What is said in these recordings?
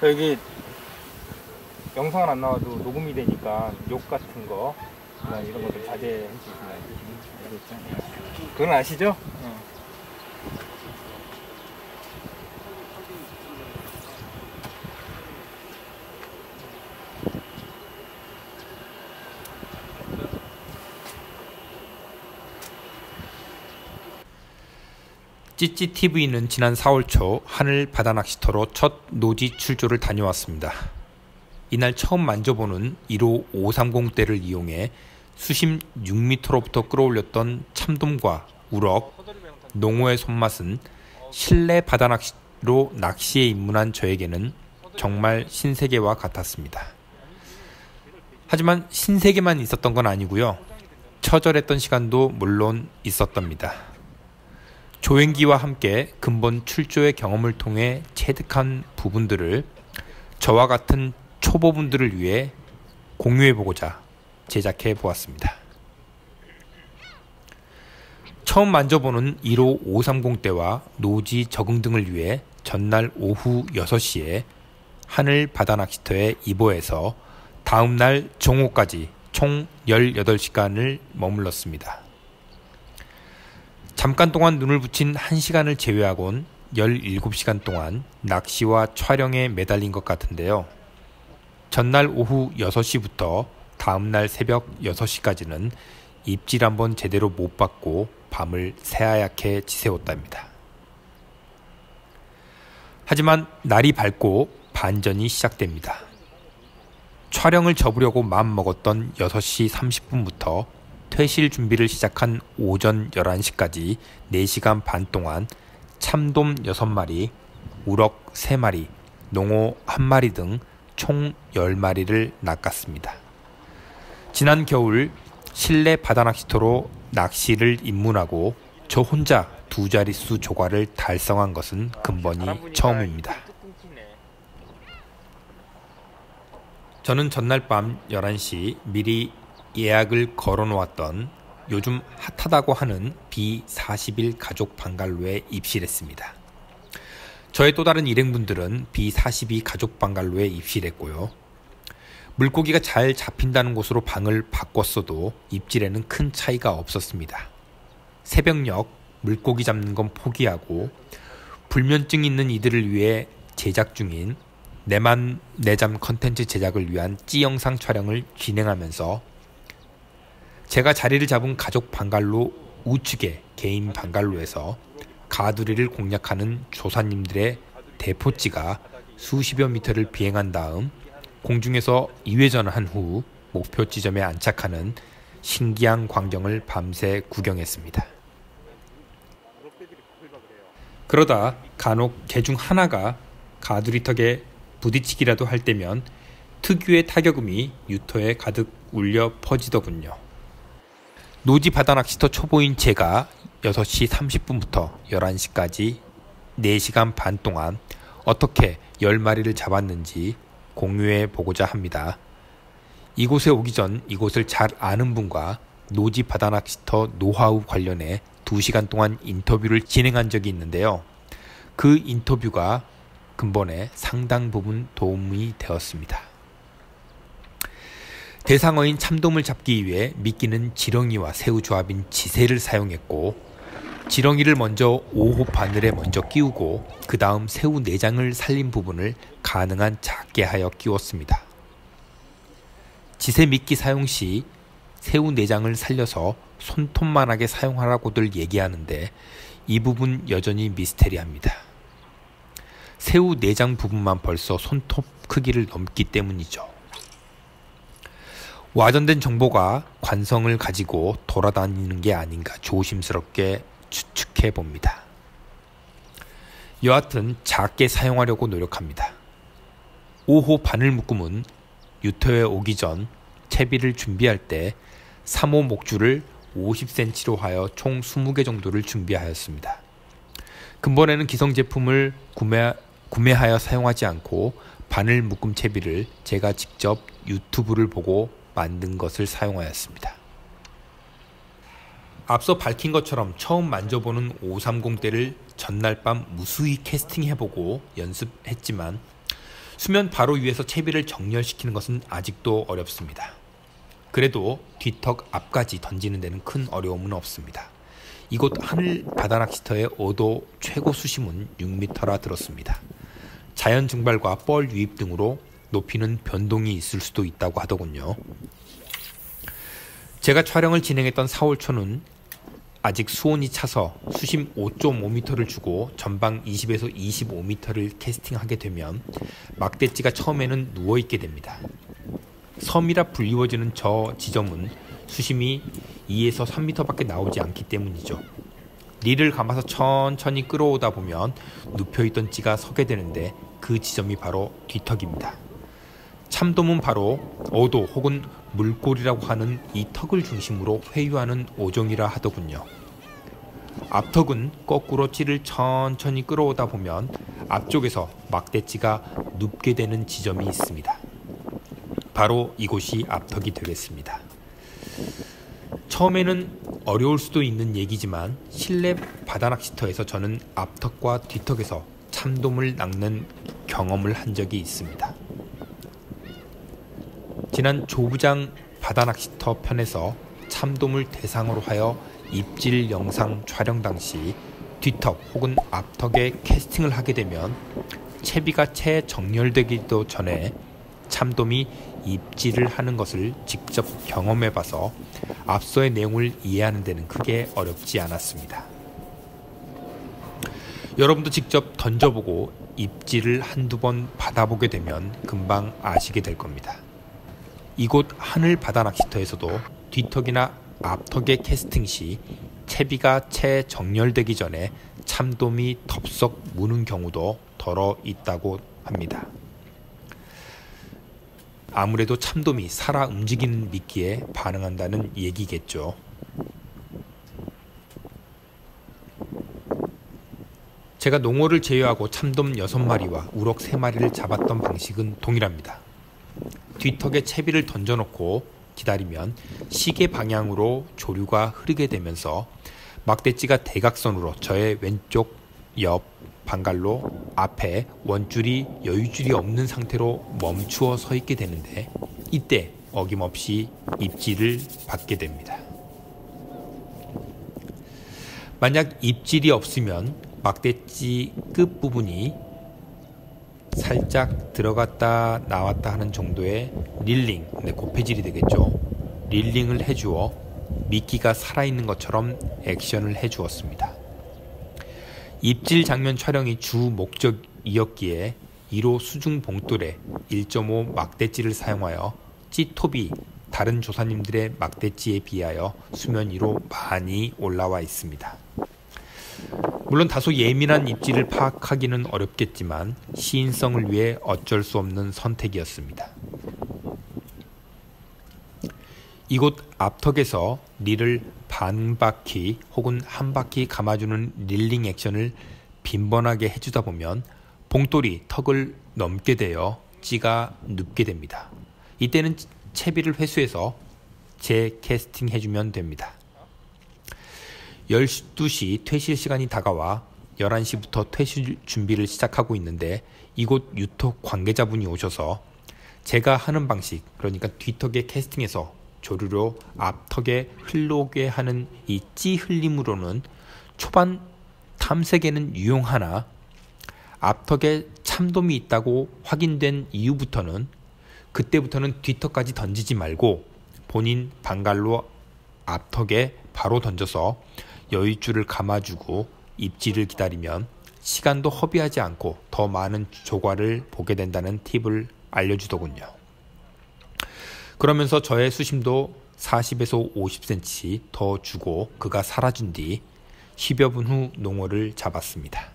여기 영상은 안 나와도 녹음이 되니까 욕 같은 거 이런 것들 자제해 주시면. 그건 아시죠? 찌찌TV는 지난 4월 초 하늘 바다 낚시터로 첫 노지 출조를 다녀왔습니다. 이날 처음 만져보는 1호 530대를 이용해 수심 6m로부터 끌어올렸던 참돔과 우럭, 농어의 손맛은 실내 바다 낚시로 낚시에 입문한 저에게는 정말 신세계와 같았습니다. 하지만 신세계만 있었던 건 아니고요. 처절했던 시간도 물론 있었답니다. 조행기와 함께 근본 출조의 경험을 통해 체득한 부분들을 저와 같은 초보분들을 위해 공유해보고자 제작해 보았습니다. 처음 만져보는 1호 530대와 노지 적응 등을 위해 전날 오후 6시에 하늘 바다 낚시터에 입어해서 다음날 정오까지 총 18시간을 머물렀습니다. 잠깐 동안 눈을 붙인 1시간을 제외하곤 17시간 동안 낚시와 촬영에 매달린 것 같은데요. 전날 오후 6시부터 다음날 새벽 6시까지는 입질 한번 제대로 못 받고 밤을 새하얗게 지새웠답니다. 하지만 날이 밝고 반전이 시작됩니다. 촬영을 접으려고 마음먹었던 6시 30분부터 퇴실 준비를 시작한 오전 11시까지 4시간 반 동안 참돔 6마리, 우럭 3마리, 농어 1마리 등 총 10마리를 낚았습니다. 지난 겨울 실내 바다 낚시터로 낚시를 입문하고 저 혼자 2자릿수 조과를 달성한 것은 근본이 처음입니다. 저는 전날 밤 11시 미리 예약을 걸어놓았던 요즘 핫하다고 하는 B41 가족 방갈로에 입실했습니다. 저의 또 다른 일행분들은 B42 가족 방갈로에 입실했고요. 물고기가 잘 잡힌다는 곳으로 방을 바꿨어도 입질에는 큰 차이가 없었습니다. 새벽녘 물고기 잡는 건 포기하고 불면증 있는 이들을 위해 제작 중인 내만 내잠 컨텐츠 제작을 위한 찌영상 촬영을 진행하면서 제가 자리를 잡은 가족 방갈로 우측의 개인 방갈로에서 가두리를 공략하는 조사님들의 대포찌가 수십여 미터를 비행한 다음 공중에서 2회전을 한 후 목표 지점에 안착하는 신기한 광경을 밤새 구경했습니다. 그러다 간혹 개 중 하나가 가두리턱에 부딪히기라도 할 때면 특유의 타격음이 유토에 가득 울려 퍼지더군요. 노지 바다 낚시터 초보인 제가 6시 30분부터 11시까지 4시간 반 동안 어떻게 10마리를 잡았는지 공유해 보고자 합니다. 이곳에 오기 전 이곳을 잘 아는 분과 노지 바다 낚시터 노하우 관련해 2시간 동안 인터뷰를 진행한 적이 있는데요. 그 인터뷰가 근본에 상당 부분 도움이 되었습니다. 대상어인 참돔을 잡기 위해 미끼는 지렁이와 새우 조합인 지새를 사용했고 지렁이를 먼저 5호 바늘에 먼저 끼우고 그 다음 새우 내장을 살린 부분을 가능한 작게 하여 끼웠습니다. 지새 미끼 사용 시 새우 내장을 살려서 손톱만하게 사용하라고들 얘기하는데 이 부분 여전히 미스테리합니다. 새우 내장 부분만 벌써 손톱 크기를 넘기 때문이죠. 와전된 정보가 관성을 가지고 돌아다니는 게 아닌가 조심스럽게 추측해 봅니다. 여하튼 작게 사용하려고 노력합니다. 5호 바늘 묶음은 유토에 오기 전 채비를 준비할 때 3호 목줄을 50cm로 하여 총 20개 정도를 준비하였습니다. 근본에는 기성 제품을 구매하여 사용하지 않고 바늘 묶음 채비를 제가 직접 유튜브를 보고 만든 것을 사용하였습니다. 앞서 밝힌 것처럼 처음 만져보는 530대를 전날 밤 무수히 캐스팅해보고 연습했지만 수면 바로 위에서 채비를 정렬시키는 것은 아직도 어렵습니다. 그래도 뒤턱 앞까지 던지는 데는 큰 어려움은 없습니다. 이곳 하늘 바다낚시터의 어도 최고 수심은 6m라 들었습니다. 자연 증발과 뻘 유입 등으로 높이는 변동이 있을 수도 있다고 하더군요. 제가 촬영을 진행했던 4월 초는 아직 수온이 차서 수심 5.5m를 주고 전방 20에서 25m를 캐스팅하게 되면 막대찌가 처음에는 누워있게 됩니다. 섬이라 불리워지는 저 지점은 수심이 2에서 3m밖에 나오지 않기 때문이죠. 릴을 감아서 천천히 끌어오다 보면 눕혀있던 찌가 서게 되는데 그 지점이 바로 뒤턱입니다. 참돔은 바로 어도 혹은 물골이라고 하는 이 턱을 중심으로 회유하는 어종이라 하더군요. 앞턱은 거꾸로 찌를 천천히 끌어오다 보면 앞쪽에서 막대찌가 눕게 되는 지점이 있습니다. 바로 이곳이 앞턱이 되겠습니다. 처음에는 어려울 수도 있는 얘기지만 실내 바다낚시터에서 저는 앞턱과 뒤턱에서 참돔을 낚는 경험을 한 적이 있습니다. 지난 조부장 바다낚시터 편에서 참돔을 대상으로 하여 입질 영상 촬영 당시 뒤턱 혹은 앞턱에 캐스팅을 하게 되면 채비가 채 정렬되기도 전에 참돔이 입질을 하는 것을 직접 경험해봐서 앞서의 내용을 이해하는 데는 크게 어렵지 않았습니다. 여러분도 직접 던져보고 입질을 한두 번 받아보게 되면 금방 아시게 될 겁니다. 이곳 하늘 바다낚시터에서도 뒤턱이나 앞턱의 캐스팅 시 채비가 채 정렬되기 전에 참돔이 덥석 무는 경우도 덜어 있다고 합니다. 아무래도 참돔이 살아 움직이는 미끼에 반응한다는 얘기겠죠. 제가 농어를 제외하고 참돔 6마리와 우럭 3마리를 잡았던 방식은 동일합니다. 뒤턱에 채비를 던져놓고 기다리면 시계 방향으로 조류가 흐르게 되면서 막대찌가 대각선으로 저의 왼쪽 옆 방갈로 앞에 원줄이 여유줄이 없는 상태로 멈추어 서 있게 되는데 이때 어김없이 입질을 받게 됩니다. 만약 입질이 없으면 막대찌 끝부분이 살짝 들어갔다 나왔다 하는 정도의 릴링, 고패질이 되겠죠. 릴링을 해주어 미끼가 살아있는 것처럼 액션을 해주었습니다. 입질 장면 촬영이 주 목적이었기에 1호 수중 봉돌에 1.5 막대찌를 사용하여 찌톱이 다른 조사님들의 막대찌에 비하여 수면 위로 많이 올라와 있습니다. 물론 다소 예민한 입질을 파악하기는 어렵겠지만 시인성을 위해 어쩔 수 없는 선택이었습니다. 이곳 앞턱에서 릴을 반 바퀴 혹은 한 바퀴 감아주는 릴링 액션을 빈번하게 해주다 보면 봉돌이 턱을 넘게 되어 찌가 눕게 됩니다. 이때는 채비를 회수해서 재캐스팅 해주면 됩니다. 12시 퇴실 시간이 다가와 11시부터 퇴실 준비를 시작하고 있는데 이곳 유톡 관계자분이 오셔서 제가 하는 방식, 그러니까 뒤턱에 캐스팅해서 조류로 앞턱에 흘러오게 하는 이 찌 흘림으로는 초반 탐색에는 유용하나 앞턱에 참돔이 있다고 확인된 이후부터는 그때부터는 뒤턱까지 던지지 말고 본인 방갈로 앞턱에 바로 던져서 여유줄을 감아주고 입질을 기다리면 시간도 허비하지 않고 더 많은 조과를 보게 된다는 팁을 알려주더군요. 그러면서 저의 수심도 40에서 50cm 더 주고 그가 사라진 뒤 10여 분 후 농어를 잡았습니다.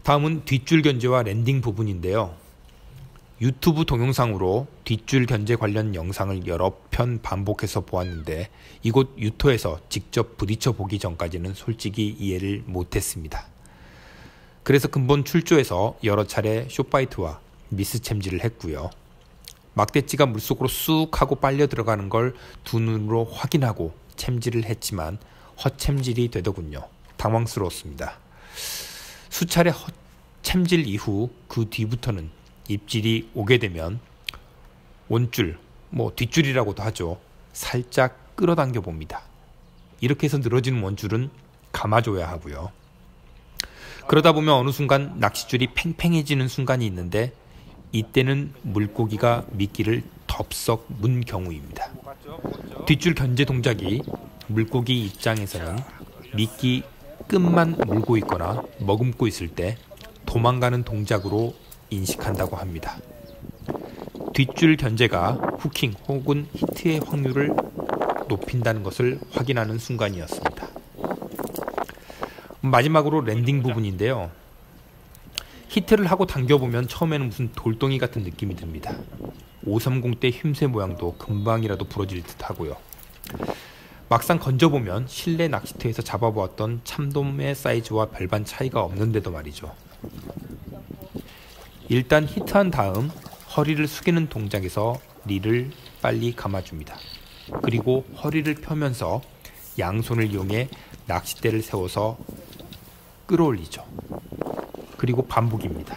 다음은 뒷줄 견제와 랜딩 부분인데요. 유튜브 동영상으로 뒷줄 견제 관련 영상을 여러 편 반복해서 보았는데 이곳 유토에서 직접 부딪혀 보기 전까지는 솔직히 이해를 못했습니다. 그래서 근본 출조에서 여러 차례 숏바이트와 미스 챔질을 했고요. 막대찌가 물속으로 쑥 하고 빨려 들어가는 걸 두 눈으로 확인하고 챔질을 했지만 헛챔질이 되더군요. 당황스러웠습니다. 수차례 챔질 이후 그 뒤부터는 입질이 오게 되면 원줄, 뒷줄이라고도 하죠. 살짝 끌어당겨 봅니다. 이렇게 해서 늘어지는 원줄은 감아줘야 하고요. 그러다 보면 어느 순간 낚싯줄이 팽팽해지는 순간이 있는데 이때는 물고기가 미끼를 덥석 문 경우입니다. 뒷줄 견제 동작이 물고기 입장에서는 미끼 끝만 물고 있거나 머금고 있을 때 도망가는 동작으로 인식한다고 합니다. 뒷줄 견제가 후킹 혹은 히트의 확률을 높인다는 것을 확인하는 순간이었습니다. 마지막으로 랜딩 부분인데요. 히트를 하고 당겨보면 처음에는 무슨 돌덩이 같은 느낌이 듭니다. 530 대 흉쇄 모양도 금방이라도 부러질 듯 하고요. 막상 건져보면 실내 낚시터에서 잡아보았던 참돔의 사이즈와 별반 차이가 없는데도 말이죠. 일단 히트한 다음 허리를 숙이는 동작에서 릴을 빨리 감아줍니다. 그리고 허리를 펴면서 양손을 이용해 낚싯대를 세워서 끌어올리죠. 그리고 반복입니다.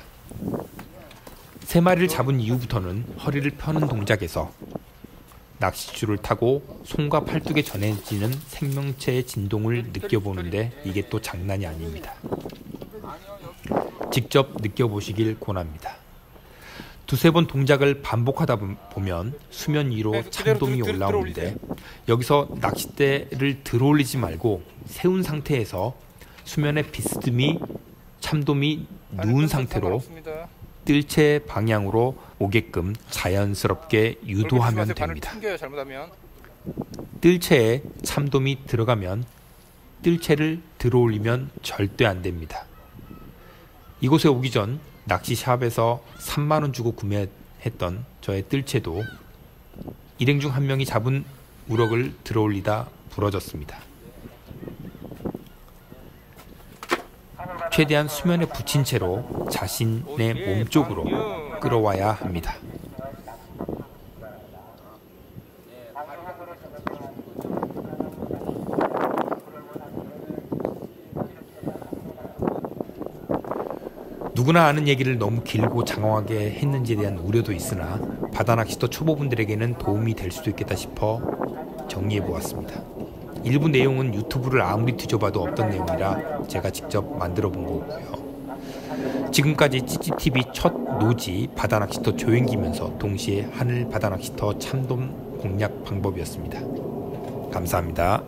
3마리를 잡은 이후부터는 허리를 펴는 동작에서 낚싯줄을 타고 손과 팔뚝에 전해지는 생명체의 진동을 느껴보는데 이게 또 장난이 아닙니다. 직접 느껴보시길 권합니다. 두세 번 동작을 반복하다 보면 수면 위로 참돔이 올라오는데 여기서 낚싯대를 들어올리지 말고 세운 상태에서 수면에 비스듬히 참돔이 누운 상태로 뜰채 방향으로 오게끔 자연스럽게 유도하면 됩니다. 뜰채에 참돔이 들어가면 뜰채를 들어올리면 절대 안 됩니다. 이곳에 오기 전 낚시샵에서 3만원 주고 구매했던 저의 뜰채도 일행 중 한 명이 잡은 우럭을 들어올리다 부러졌습니다. 최대한 수면에 붙인 채로 자신의 몸 쪽으로 끌어와야 합니다. 누구나 아는 얘기를 너무 길고 장황하게 했는지에 대한 우려도 있으나 바다낚시터 초보분들에게는 도움이 될 수도 있겠다 싶어 정리해보았습니다. 일부 내용은 유튜브를 아무리 뒤져봐도 없던 내용이라 제가 직접 만들어 본 거고요. 지금까지 찌찌TV 첫 노지 바다낚시터 조행기면서 동시에 하늘 바다낚시터 참돔 공략 방법이었습니다. 감사합니다.